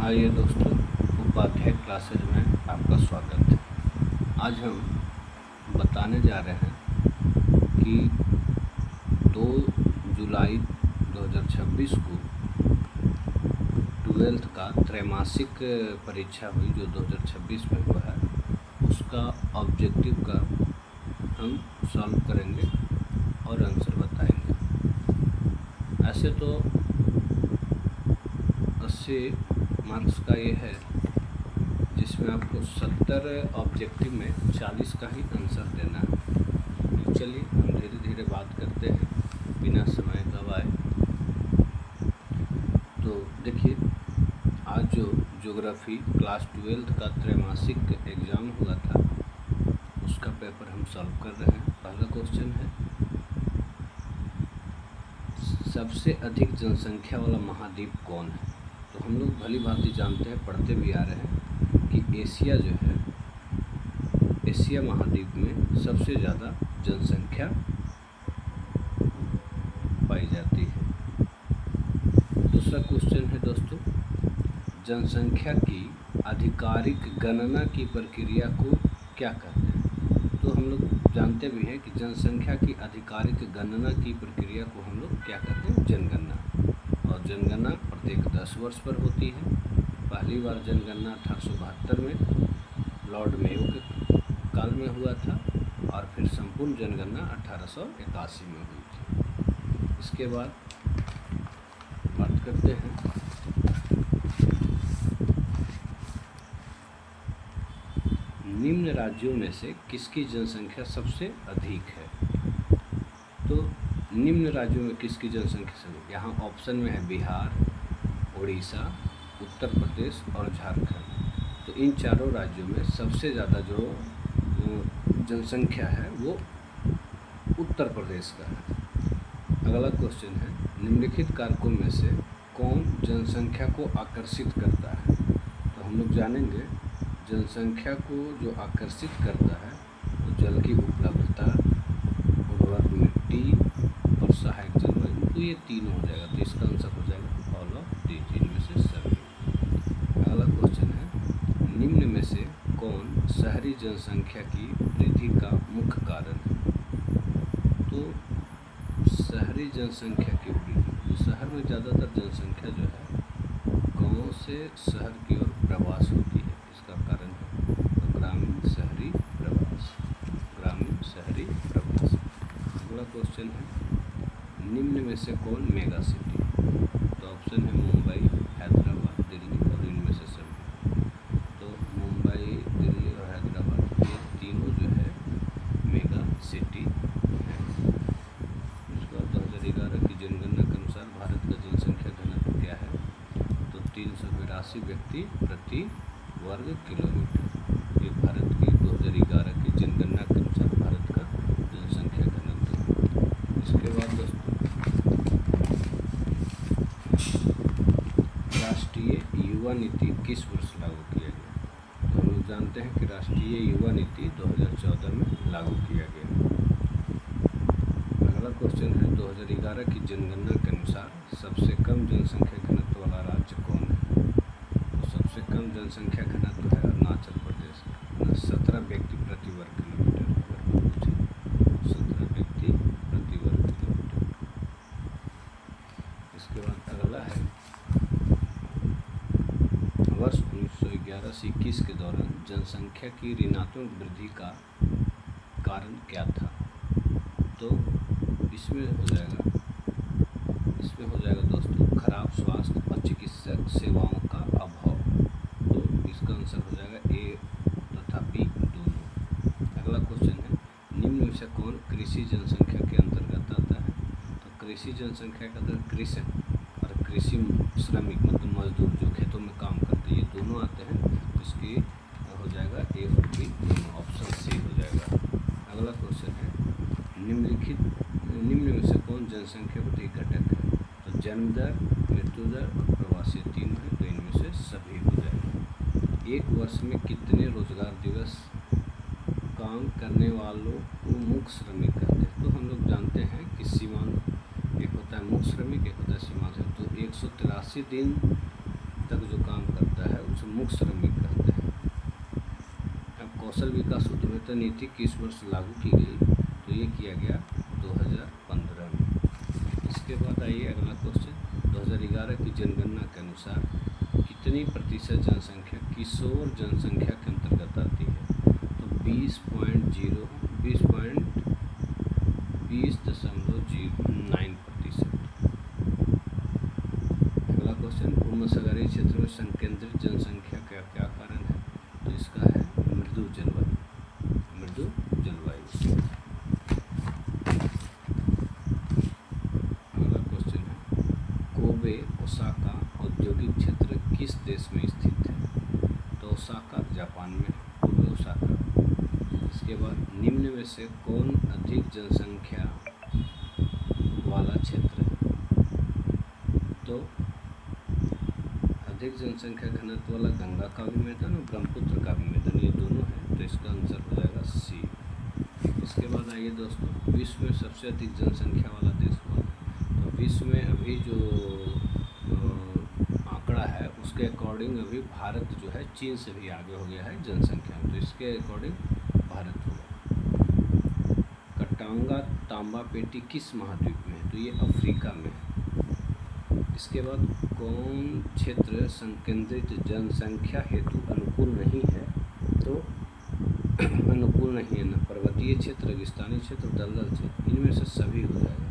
आइए दोस्तों, उपाध्याय क्लासेज में आपका स्वागत है। आज हम बताने जा रहे हैं कि 2 जुलाई 2026 को 12th का त्रैमासिक परीक्षा हुई जो 2026 में हुआ है, उसका ऑब्जेक्टिव का हम सॉल्व करेंगे और आंसर बताएंगे। ऐसे तो 80 मार्क्स का ये है जिसमें आपको 70 ऑब्जेक्टिव में 40 का ही आंसर देना है। तो चलिए हम धीरे धीरे बात करते हैं बिना समय गवाए। तो देखिए, आज जो ज्योग्राफी क्लास 12th का त्रैमासिक एग्ज़ाम हुआ था उसका पेपर हम सॉल्व कर रहे हैं। पहला क्वेश्चन है, सबसे अधिक जनसंख्या वाला महाद्वीप कौन है? तो हम लोग भली भांति जानते हैं, पढ़ते भी आ रहे हैं कि एशिया जो है, एशिया महाद्वीप में सबसे ज़्यादा जनसंख्या पाई जाती है। दूसरा क्वेश्चन है दोस्तों, जनसंख्या की आधिकारिक गणना की प्रक्रिया को क्या कहते हैं? तो हम लोग जानते भी हैं कि जनसंख्या की आधिकारिक गणना की प्रक्रिया को हम लोग क्या कहते हैं? जनगणना। और जनगणना प्रत्येक 10 वर्ष पर होती है। पहली बार जनगणना 1872 में लॉर्ड मेयो के काल में हुआ था और फिर संपूर्ण जनगणना 1881 में हुई थी। इसके बाद बात करते हैं निम्न राज्यों में से किसकी जनसंख्या सबसे अधिक है? तो निम्न राज्यों में किसकी जनसंख्या से अधिक? यहाँ ऑप्शन में है बिहार, उड़ीसा, उत्तर प्रदेश और झारखंड। तो इन चारों राज्यों में सबसे ज़्यादा जो जनसंख्या है वो उत्तर प्रदेश का है। अगला क्वेश्चन है, निम्नलिखित कारकों में से कौन जनसंख्या को आकर्षित करता है? तो हम लोग जानेंगे जनसंख्या को जो आकर्षित करता है तो जल की उपलब्धता, उर्वरक मिट्टी और सहायक जलवायु। तो ये तीन हो जाएगा। तो इसका आंसर हो जाएगा ऑल ऑफ दीज, इनमें से सभी। अगला क्वेश्चन है, निम्न में से कौन शहरी जनसंख्या की वृद्धि का मुख्य कारण है? तो शहरी जनसंख्या की वृद्धि, शहर में ज़्यादातर जनसंख्या जो है गाँव से शहर की ओर प्रवास होती है, इसका कारण है तो ग्रामीण शहरी प्रवास, ग्रामीण शहरी प्रवास। अगला क्वेश्चन है, निम्न में से कौन मेगा सिटी? तो ऑप्शन है मुंबई, हैदराबाद, दिल्ली और इनमें से सभी। तो मुंबई, दिल्ली और हैदराबाद ये तीनों जो है मेगा सिटी है। उसके बाद 2011 की जनगणना के अनुसार भारत का जनसंख्या घनत्व क्या है? तो 382 व्यक्ति प्रति वर्ग किलोमीटर। ये भारत की 2011 की जनगणना के अनुसार भारत का जनसंख्या घनत्व। इसके बाद दोस्तों, राष्ट्रीय युवा नीति किस वर्ष लागू किया गया? तो हम लोग जानते हैं कि राष्ट्रीय युवा नीति 2014 में लागू किया गया। अगला क्वेश्चन है, 2011 की जनगणना के अनुसार सबसे कम जनसंख्या घनत्व वाला राज्य कौन है? तो सबसे कम जनसंख्या घनत्व है अरुणाचल प्रदेश, 17 व्यक्ति प्रति वर्ग किलोमीटर। 17 व्यक्ति प्रति वर्ग किलोमीटर। इसके बाद अगला है, वर्ष 1911 से 21 के दौरान जनसंख्या की ऋणात्मक वृद्धि का कारण क्या था? तो इसमें हो जाएगा दोस्तों खराब स्वास्थ्य और चिकित्सक सेवाओं का अभाव। तो इसका आंसर हो जाएगा ए तथा बी दोनों। अगला क्वेश्चन है, निम्न में से कौन कृषि जनसंख्या के अंतर्गत आता है? तो कृषि जनसंख्या के अंतर्गत कृषक और कृषि श्रमिक मतलब मजदूर जो खेतों में काम करते हैं, ये दोनों आते हैं। तो इसकी हो जाएगा ए और बी दोनों, ऑप्शन सी हो जाएगा। अगला क्वेश्चन है, निम्न में से कौन जनसंख्या वृद्धि घटक है? तो जन्म दर, मृत्यु दर और प्रवासी तीनों है, तो इनमें से सभी हो जाएगा। एक वर्ष में कितने रोजगार दिवस काम करने वालों को मुख्य श्रमिक कहते हैं? तो हम लोग जानते हैं कि सीमांत, एक होता है मुख्य श्रमिक, एक होता है सीमांत। तो 183 दिन तक जो काम करते होता है उसे मुक्त श्रमिक कहते हैं। अब कौशल विकास उद्यमिता नीति किस वर्ष लागू की गई? तो ये किया गया 2015 में। इसके बाद आइए अगला क्वेश्चन, 2011 की जनगणना के अनुसार कितनी प्रतिशत जनसंख्या किशोर जनसंख्या के अंतर्गत आती है? तो 20.09%। अगला क्वेश्चन, उपमहासागरीय क्षेत्र में संकेंद्रित जनसंख्या का क्या कारण है? तो इसका है मृदु जलवायु। अगला क्वेश्चन है, कोबे ओसाका औद्योगिक क्षेत्र किस देश में स्थित है? तो ओसाका जापान में, कोबे ओसाका। इसके बाद निम्न में से कौन अधिक जनसंख्या वाला क्षेत्र है? तो अधिक जनसंख्या घनत्व वाला गंगा का भी मैदान और ब्रह्मपुत्र का भी मैदान, ये दोनों है, तो इसका आंसर हो जाएगा सी। इसके बाद आइए दोस्तों, विश्व में सबसे अधिक जनसंख्या वाला देश कौन है? तो विश्व में अभी जो आंकड़ा है उसके अकॉर्डिंग अभी भारत जो है चीन से भी आगे हो गया है जनसंख्या में, तो इसके अकॉर्डिंग भारत होगा। कटांगा तांबा पेटी किस महाद्वीप में है? तो ये अफ्रीका में है। इसके बाद कौन क्षेत्र संकेंद्रित जनसंख्या हेतु अनुकूल नहीं है? तो अनुकूल नहीं है ना पर्वतीय क्षेत्र, रेगिस्तानी क्षेत्र, दलदल क्षेत्र, इनमें से सभी हो जाएगा।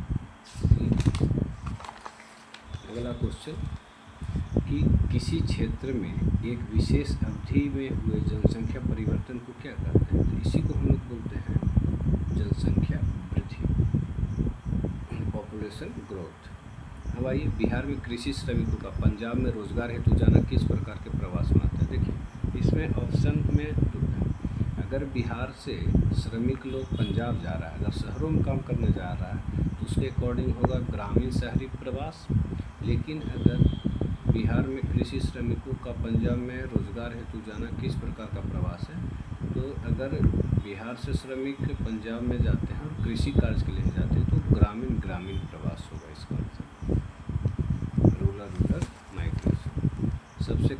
अगला क्वेश्चन कि किसी क्षेत्र में एक विशेष अवधि में हुए जनसंख्या परिवर्तन को क्या कहते हैं? तो इसी को हम लोग बोलते हैं जनसंख्या वृद्धि, पॉपुलेशन ग्रोथ। अब आइए, बिहार में कृषि श्रमिकों का पंजाब में रोजगार हेतु जाना किस प्रकार के प्रवास में आता है? देखिए इसमें ऑप्शन में अगर बिहार से श्रमिक लोग पंजाब जा रहा है, अगर शहरों में काम करने जा रहा है तो उसके अकॉर्डिंग होगा ग्रामीण शहरी प्रवास। लेकिन अगर बिहार में कृषि श्रमिकों का पंजाब में रोजगार हेतु जाना किस प्रकार का प्रवास है? तो अगर बिहार से श्रमिक पंजाब में जाते हैं और कृषि कार्य के लिए जाते हैं तो ग्रामीण प्रवास होगा इसका आंसर, रूरल माइग्रेशन। सबसे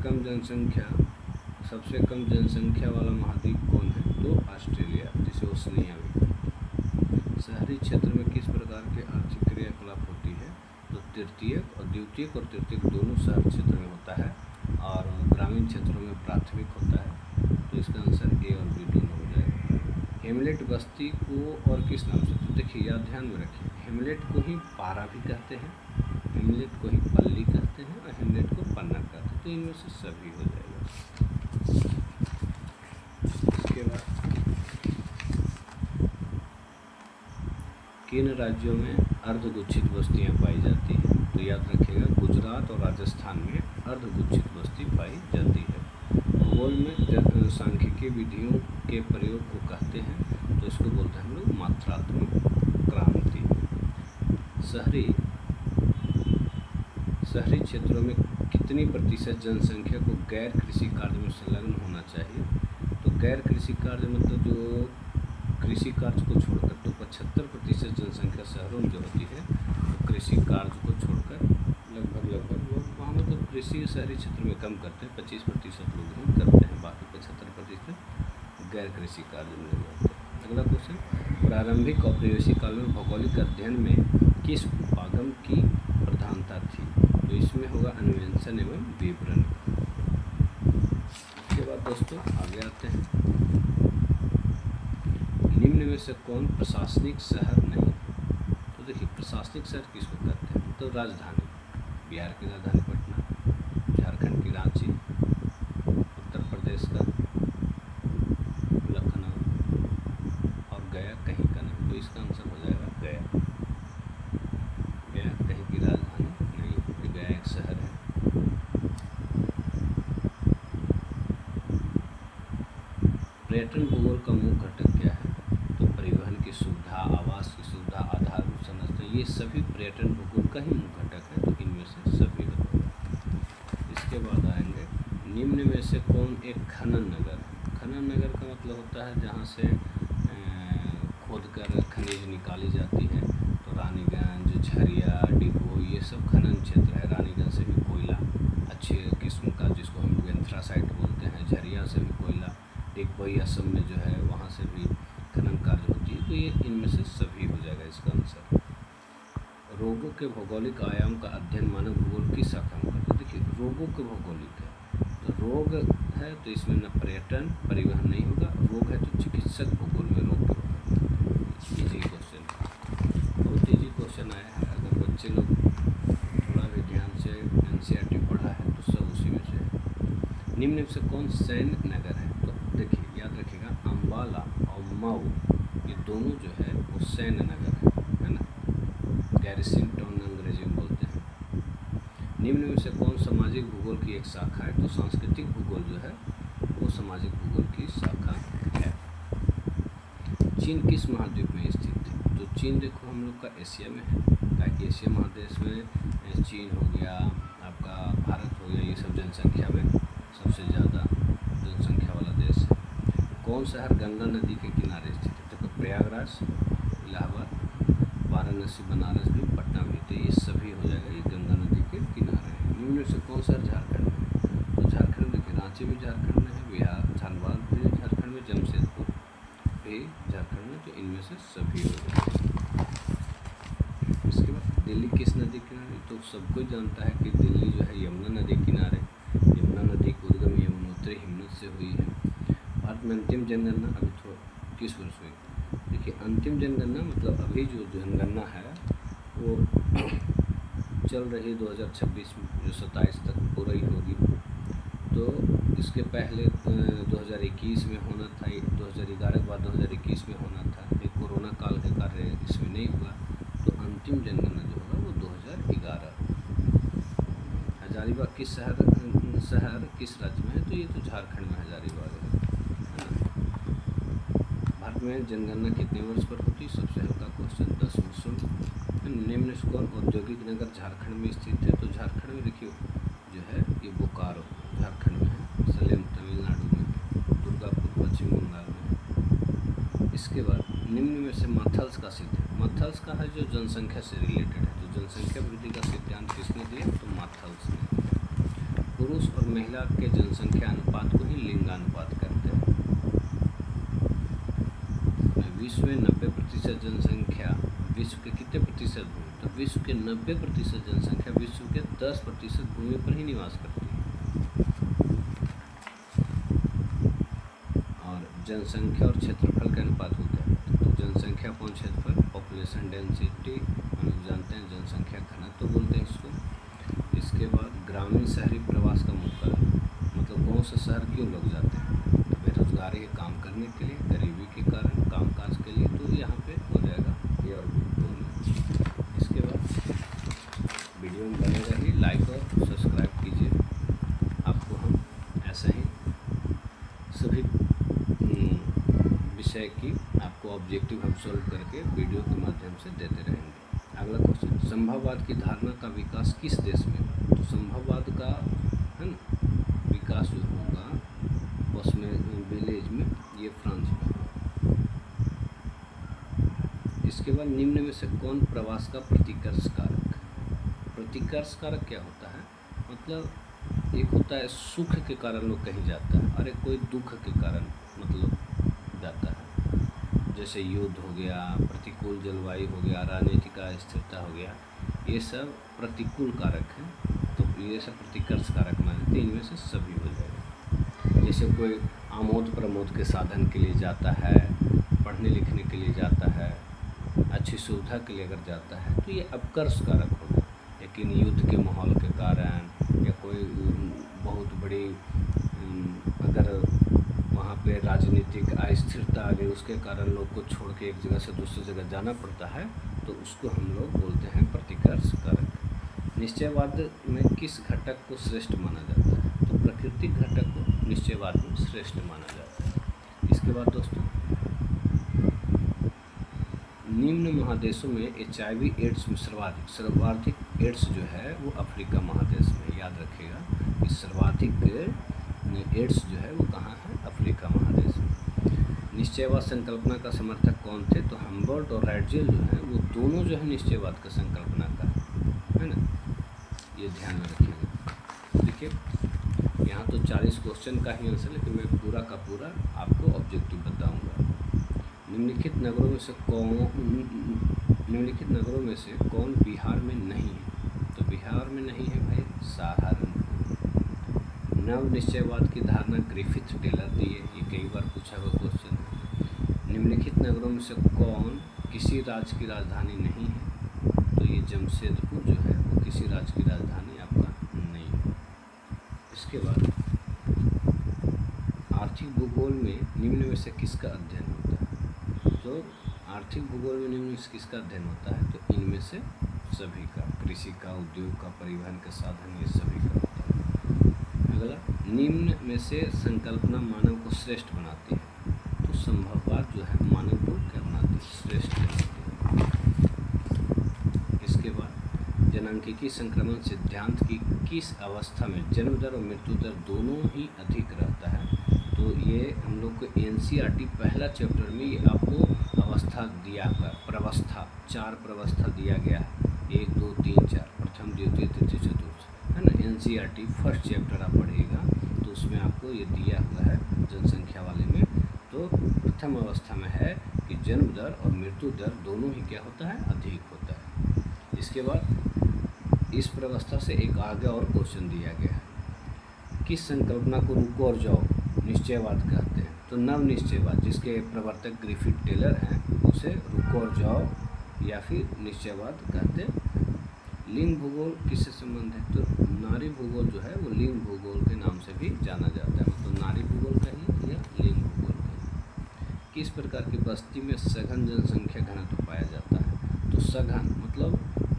कम जनसंख्या वाला महाद्वीप कौन है? तो ऑस्ट्रेलिया, जिसे ओशनिया भी कहते हैं। शहरी क्षेत्र में किस प्रकार के आर्थिक क्रियाकलाप होती है? तो तृतीयक और द्वितीयक और तृतीयक दोनों शहरी क्षेत्र में होता है और ग्रामीण क्षेत्रों में प्राथमिक होता है, तो इसका आंसर ए और बी दोनों हो जाएगा। हेमलेट बस्ती को और किस नाम से? तो देखिए याद ध्यान में रखिए, हेमलेट को ही पारा भी कहते हैं, हेमलेट को ही पल्ली कहते हैं और हेमलेट को पन्ना कहते हैं, तो इनमें से सभी हो जाएगा। इसके बाद किन राज्यों में अर्धगुच्छित बस्तियां पाई जाती हैं? तो याद रखिएगा गुजरात और राजस्थान में अर्धगुच्छित बस्ती पाई जाती है। भूगोल में सांख्यिकीय विधियों के प्रयोग को कहते हैं, तो इसको बोलते हैं हम लोग मात्रात्मक क्रांति। शहरी क्षेत्रों में कितनी प्रतिशत जनसंख्या को गैर कृषि कार्य में संलग्न होना चाहिए? तो गैर कृषि कार्य मतलब जो कृषि कार्य को छोड़कर, तो 75% जनसंख्या शहरों में जो होती है तो कृषि कार्य को छोड़कर लगभग लोग वहाँ मतलब कृषि शहरी क्षेत्र में कम करते हैं, 25% लोग ही करते हैं, बाकी 75% गैर कृषि कार्य में लगे होते हैं। अगला क्वेश्चन, प्रारंभिक औपनिवेशिक काल में भौगोलिक अध्ययन में किस उपागम की प्रधानता थी? तो इसमें होगा अन्वेषण एवं विवरण। इसके बाद दोस्तों आगे आते हैं, निम्न में से कौन प्रशासनिक शहर नहीं? तो देखिए प्रशासनिक शहर किसको कहते हैं? तो राजधानी, बिहार की राजधानी पटना, झारखंड की रांची, उत्तर प्रदेश का लखनऊ और गया कहीं का नहीं, तो इसका आंसर हो जाएगा गया। गया कहीं की राजधानी नहीं, गया एक शहर है। पर्यटन भूगोल का मुख्य घटक क्या है? तो परिवहन की सुविधा, आवास की सुविधा, आधारभूत संरचना, ये सभी पर्यटन भूगोल का ही मुख्य घटक है, तो इनमें से सभी होगा। इसके बाद आएंगे, निम्न में से कौन एक खनन नगर है? खनन नगर का मतलब होता है जहाँ से खोदकर खनिज निकाली जाती है, तो रानीगंज, झरिया, डिगो, ये सब खनन क्षेत्र है। रानीगंज से भी कोयला अच्छे किस्म का, जिसको हम लोग एंथ्रासाइट बोलते हैं, झरिया से भी कोयला, डिगबई असम में जो है वहाँ से भी खनन कार्य होती है। तो ये इनमें से सभी हो जाएगा इसका आंसर। रोगों के भौगोलिक आयाम का अध्ययन मानव भूगोल की शाखा में करते हैं। देखिए रोगों के भौगोलिक है, तो रोग है तो इसमें न पर्यटन परिवहन नहीं होगा, रोग है तो चिकित्सक भूगोल में रोग के इजी क्वेश्चन, बहुत इजी क्वेश्चन आया है। अगर बच्चे लोग थोड़ा भी ध्यान से एनसीईआरटी पढ़ा है तो सब उसी में से है। निम्न में से कौन सैन्य नगर है? तो देखिए याद रखिएगा, अम्बाला और मऊ ये दोनों जो है वो सैन्य नगर है ना, गैरिसन टाउन अंग्रेजी में बोलते हैं। निम्न में से कौन सामाजिक भूगोल की एक शाखा है? तो सांस्कृतिक भूगोल जो है वो सामाजिक भूगोल की शाखा है। चीन किस महाद्वीप में स्थित है? तो चीन देखो हम लोग का एशिया में है, ताकि एशिया महादेश में चीन हो गया, आपका भारत हो गया, ये सब जनसंख्या में सबसे ज़्यादा जनसंख्या वाला देश है। कौन शहर गंगा नदी के किनारे स्थित है? देखो प्रयागराज, इलाहाबाद, वाराणसी, बनारस भी, पटना भी, तो ये सभी हो जाएगा, ये गंगा नदी के किनारे है। निम्न में से कौन शहर झारखंड में है? तो झारखंड देखिए रांची भी झारखंड में है, बिहार धनबाद भी झारखंड में, जमशेदपुर भी झारखंड में, तो इनमें से सभी हो जाएगा। इसके बाद दिल्ली किस नदी किनारे? तो सबको जानता है कि दिल्ली जो है यमुना नदी किनारे, यमुना नदी की उद्गम यमुनोत्री हिमनद से हुई है। भारत में अंतिम जनगणना अभी थोड़ा किस वर्ष हुई? देखिए अंतिम जनगणना मतलब अभी जो जनगणना है वो चल रही 2026 में, जो 27 तक पूरा ही होगी। तो इसके पहले 2021 में होना था, 2011 के बाद 2021 में होना था, ये कोरोना काल के कार्य इसमें नहीं हुआ। तो अंतिम जनगणना जो होगा वो 2011। हजारीबाग किस शहर किस राज्य में है? तो ये तो झारखंड में हजारीबाग है ना। भारत में जनगणना कितने वर्ष पर होती है? सबसे हल्का क्वेश्चन 10 वर्षों में। निम्न से कौन औद्योगिक नगर झारखंड में स्थित है? तो झारखंड में देखिए जो है ये बोकारो झारखंड में है, सलेम तमिलनाडु में, दुर्गापुर पश्चिम बंगाल में। इसके बाद निम्न में से माथल्स का सिद्धांत, माथल्स का है जो जनसंख्या से रिलेटेड है, तो जनसंख्या वृद्धि का सिद्धांत किसने दिया? तो माथल्स ने। पुरुष और महिला के जनसंख्या अनुपात को ही लिंगानुपात कहते हैं। विश्व में 90% जनसंख्या विश्व के कितने प्रतिशत भूमि? तो विश्व के 90% जनसंख्या विश्व के 10% भूमि पर ही निवास करती है। और जनसंख्या और क्षेत्रफल का अनुपात होता है, तो जनसंख्या अपॉन क्षेत्रफल, पॉपुलेशन डेंसिटी, हम लोग जानते हैं जनसंख्या घनत्व तो बोलते हैं इसको। इसके बाद ग्रामीण शहरी प्रवास का मुख्य मतलब गाँव से शहर क्यों लोग जाते हैं? तो बेरोजगारी के काम करने के लिए, गरीबी के कारण, कामकाज के लिए, तो यहाँ पे हो जाएगा ये और इसके बाद वीडियो में बने रहिए, लाइक और सब्सक्राइब कीजिए। आपको हम ऐसे ही सभी विषय की आपको ऑब्जेक्टिव हम सॉल्व करके वीडियो के माध्यम से देते रहेंगे। अगला क्वेश्चन, संभववाद की धारणा का विकास किस देश में हुआ? तो संभववाद का है ना विकास जो होगा उसमें विलेज में, ये फ्रांस में। इसके बाद निम्न में से कौन प्रवास का प्रतिकर्ष कारक? प्रतिकर्ष कारक क्या होता है? मतलब एक होता है सुख के कारण लोग कहीं जाता है, और एक कोई दुख के कारण मतलब जाता है, जैसे युद्ध हो गया, प्रतिकूल जलवायु हो गया, राजनीतिक अस्थिरता हो गया, ये सब प्रतिकूल कारक हैं। तो ये सब प्रतिकर्ष कारक माने, तो इनमें से सभी हो जाएगा। जैसे कोई आमोद प्रमोद के साधन के लिए जाता है, पढ़ने लिखने के लिए जाता है, अच्छी सुविधा के लिए अगर जाता है, तो ये अपकर्ष कारक होगा। लेकिन युद्ध के माहौल के कारण या कोई बहुत बड़ी अगर वहाँ पे राजनीतिक अस्थिरता आ गई, उसके कारण लोग को छोड़ के एक जगह से दूसरी जगह जाना पड़ता है, तो उसको हम लोग बोलते हैं प्रतिकर्ष कारक। निश्चयवाद में किस घटक को श्रेष्ठ माना जाता है? तो प्राकृतिक घटक को निश्चयवाद में श्रेष्ठ माना जाता है। इसके बाद दोस्तों निम्न महादेशों में HIV एड्स में सर्वाधिक एड्स जो है वो अफ्रीका महादेश में। याद रखिएगा कि सर्वाधिक एड्स जो है वो कहाँ है? अफ्रीका महादेश में। निश्चयवाद संकल्पना का समर्थक कौन थे? तो हम्बोल्ट और राइटजेल जो है वो दोनों जो है निश्चयवाद का संकल्पना का है ना, ये ध्यान में रखिएगा। देखिए यहाँ तो 40 क्वेश्चन का ही आंसर, लेकिन मैं पूरा का पूरा आपको ऑब्जेक्टिव बताऊंगा। निम्नलिखित नगरों में से कौन बिहार में नहीं है? तो बिहार में नहीं है भाई सहारनपुर। नव निश्चयवाद की धारणा ग्रिफिथ टेलर दी है, ये कई बार पूछा हुआ क्वेश्चन है। निम्नलिखित नगरों में से कौन किसी राज्य की राजधानी नहीं है? तो ये जमशेदपुर जो है वो किसी राज्य की राजधानी आपका नहीं है। इसके बाद आर्थिक भूगोल में निम्न में से किसका अध्ययन होता है? तो आर्थिक भूगोल में निम्न में से किसका अध्ययन होता है? तो इनमें से सभी का, कृषि का, उद्योग का, परिवहन के साधन, ये सभी का होता है। अगला, निम्न में से संकल्पना मानव को श्रेष्ठ बनाती है। तो संभववाद जो है मानव को क्या बनाती है? श्रेष्ठ बनाती है। इसके बाद जनांकीय संक्रमण सिद्धांत की किस अवस्था में जन्म दर और मृत्यु दर दोनों ही अधिक रहता है? तो ये हम लोग को NCERT पहला चैप्टर में ये आपको अवस्था दिया हुआ, प्रवस्था, 4 प्रवस्था दिया गया है, 1 2 3 4, प्रथम द्वितीय तृतीय चतुर्थ, है ना। NCERT फर्स्ट चैप्टर आप पढ़िएगा तो उसमें आपको ये दिया हुआ है जनसंख्या वाले में। तो प्रथम अवस्था में है कि जन्म दर और मृत्यु दर दोनों ही क्या होता है? अधिक होता है। इसके बाद इस प्रवस्था से एक आगे और क्वेश्चन दिया गया है, किस संकल्पना को रुको और जाओ निश्चयवाद कहते हैं? तो नव निश्चयवाद, जिसके प्रवर्तक ग्रिफिथ टेलर हैं, उसे रुको और जाओ या फिर निश्चयवाद कहते हैं। लिंग भूगोल किससे संबंध है? तो नारी भूगोल जो है वो लिंग भूगोल के नाम से भी जाना जाता है, मतलब नारी भूगोल कहिए या लिंग भूगोल कहिए। किस प्रकार की बस्ती में सघन जनसंख्या घनत्व पाया जाता है? तो सघन मतलब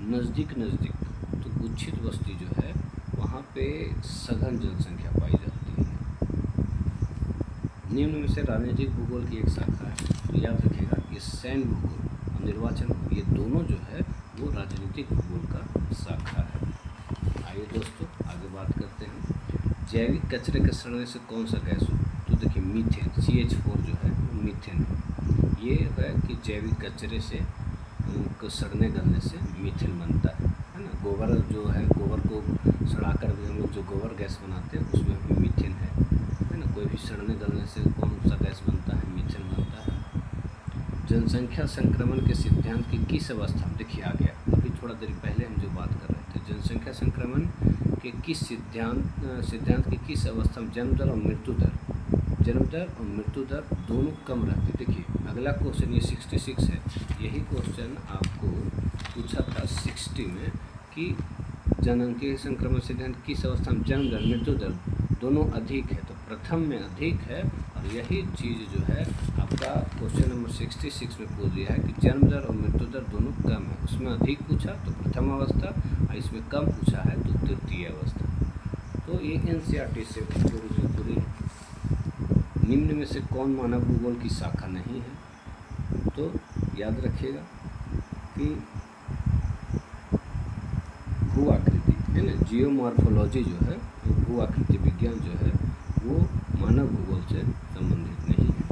नज़दीक नज़दीक, तो गुच्छित बस्ती जो है वहाँ पे सघन जनसंख्या पाई जाती है। निम्न में से राजनीतिक भूगोल की एक शाखा है, तो याद रखिएगा कि सैन्य भूगोल और निर्वाचन, ये दोनों जो है वो राजनीतिक भूगोल का शाखा है। आइए दोस्तों आगे बात करते हैं। जैविक कचरे के सड़ने से कौन सा गैस हो? तो देखिए मीथेन, CH4 जो है वो मीथेन है। ये है कि जैविक कचरे से को सड़ने गलने से मीथेन बनता है ना। गोबर जो है, गोबर को सड़ाकर भी हम लोग जो गोबर गैस बनाते हैं उसमें भी मीथेन है ना। कोई भी सड़ने गलने से कौन सा गैस बनता है? मीथेन बनता है। जनसंख्या संक्रमण के सिद्धांत की किस अवस्था में, देखिए आ गया, अभी थोड़ा देर पहले हम जो बात कर रहे थे, जनसंख्या संक्रमण के किस सिद्धांत की किस अवस्था में जन्म दर और मृत्यु दर दोनों कम रहती। देखिए अगला क्वेश्चन ये 66 है, यही क्वेश्चन आपको पूछा था 60 में कि जनांकीय संक्रमण सिद्धांत किस अवस्था में जन्म दर मृत्यु दर दोनों अधिक है? तो प्रथम में अधिक है, और यही चीज़ जो है आपका क्वेश्चन नंबर 66 में पूछ दिया है कि जन्म दर और मृत्यु दर दोनों कम है। उसमें अधिक पूछा तो प्रथम अवस्था, और इसमें कम पूछा है तो तृतीय अवस्था। तो ये NCERT से पूरी। निम्न में से कौन मानव भूगोल की शाखा नहीं है? तो याद रखिएगा कि भू आकृति है ना, जियोमॉर्फोलॉजी जो है, भू आकृति विज्ञान जो है वो मानव भूगोल से संबंधित नहीं है।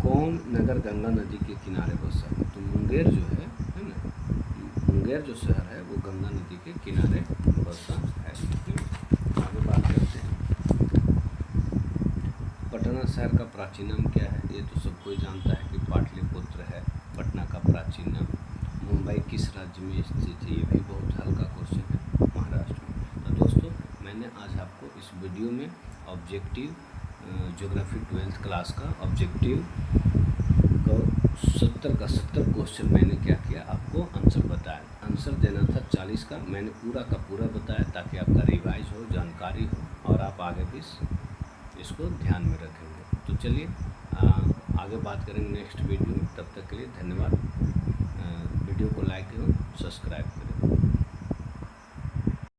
कौन नगर गंगा नदी के किनारे बसा है? तो मुंगेर जो है ना, मुंगेर जो शहर है वो गंगा नदी के किनारे बसा है। आगे बात करते हैं, पटना शहर का प्राचीन नाम क्या है? ये तो सब कोई जानता है कि पाटलिपुत्र है पटना का प्राचीन नाम। मुंबई किस राज्य में स्थित है? ये भी बहुत हल्का क्वेश्चन है, महाराष्ट्र में। तो दोस्तों मैंने आज आपको इस वीडियो में ऑब्जेक्टिव ज्योग्राफी 12th क्लास का ऑब्जेक्टिव को 70 का 70 क्वेश्चन मैंने क्या किया, आपको आंसर बताया। आंसर देना था 40 का, मैंने पूरा का पूरा बताया ताकि आपका रिवाइज हो, जानकारी हो और आप आगे भी इसको ध्यान में रखेंगे। तो चलिए आगे बात करेंगे नेक्स्ट वीडियो में। तब तक के लिए धन्यवाद। वीडियो को लाइक एवं सब्सक्राइब करें।